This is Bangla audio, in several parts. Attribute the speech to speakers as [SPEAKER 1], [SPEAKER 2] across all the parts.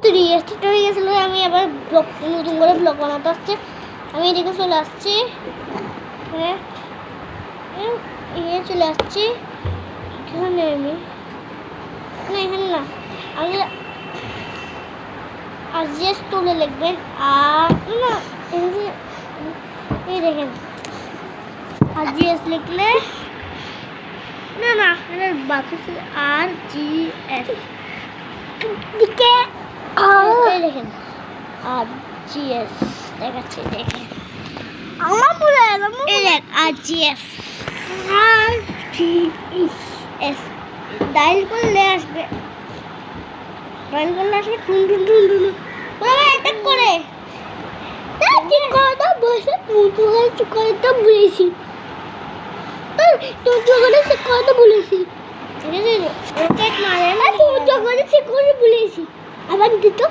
[SPEAKER 1] তো রিস্টার্ট হয়ে গেছিল, আমি আবার ব্লগ নতুন করে ব্লগ বানাতে আসছে। আমি এদিকে চলে আসছি, চলে আসছি এখানে। আমি না এখানে না, আমি আজিএস তুলে লিখবেন। আর না এই দেখেন আজিএস লিখলে না না বাকি আর জি এস দিকে দেখেন আর জি এস দেখাচ্ছে। দেখেন আমার বলে আর জি এস আর জি এস ডায়াল করলে আসবে, ডায়াল করলে আসবে টুন টুন টুন টুন অ্যাটাক করে। ঠিক কথা বসে তুই কথা বলেছি, তুই যখন সে কথা বলেছি ঠিক আছে, রকেট মারে না, তুই যখন সে কথা বলেছি আবার দিত।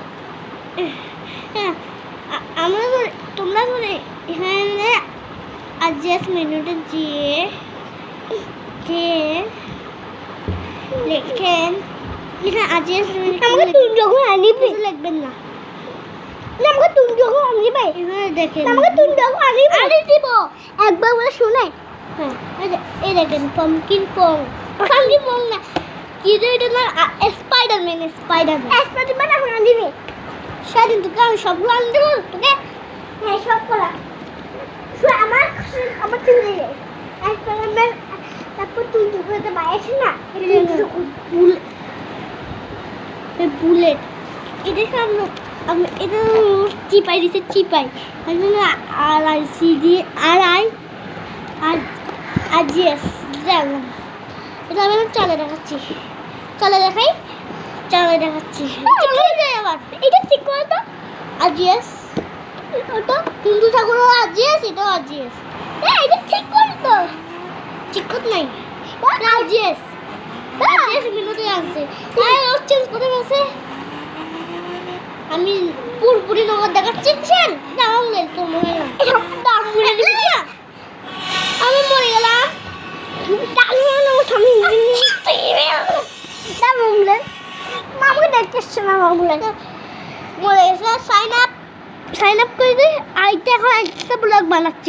[SPEAKER 1] হ্যাঁ আমরা তোমরা করে এখানে অ্যাডজাস্ট মেনুতে গিয়ে লেখেন এখানে অ্যাডজাস্ট মেনু। আমাকে তুমি যখন আনিবে লিখবেন না, আমাকে তুমি যখন আনিবে এখানে দেখেন, আমাকে তুমি যখন আনিবে আনি দিব একবার বলে শুনে। হ্যাঁ এই দেখেন পাম্পকিন পং না কি যে এটা না স্পাইডারম্যান এখন আনিবে সেদিন তোকে আমি সবগুলো আনি দেবো তোকে। হ্যাঁ সব করা আমার চলে যায় স্পাইডারম্যান। তারপর তুই দুপুরে বাইরে না বুলেট এটা সামনে আমি এটা চিপাই দিতে চিপাই আর I C D R I R G S দেখলাম। এটা আমি চালে দেখাচ্ছি, চালে দেখাচ্ছি চলে যায় আবার। এটা ঠিক করে তো আর জি এস, ওটা হিন্দু ঠাকুর আর জি এস, এটা আর জি এস। এটা ঠিক করে তো, ঠিক করতে নাই আর জি এস মিনুতে আসছে। ওর চেঞ্জ করে গেছে। আমি পুরোপুরি নম্বর দেখাচ্ছি দাম বলে তোর মনে না দাম বলে দিবি না, আমি মরে গেলাম মামুকে দেখতেছে না, মামুলে মরে গেছে। সাইন আপ করে দিই। আইতে এখন একটা ব্লগ বানাচ্ছি।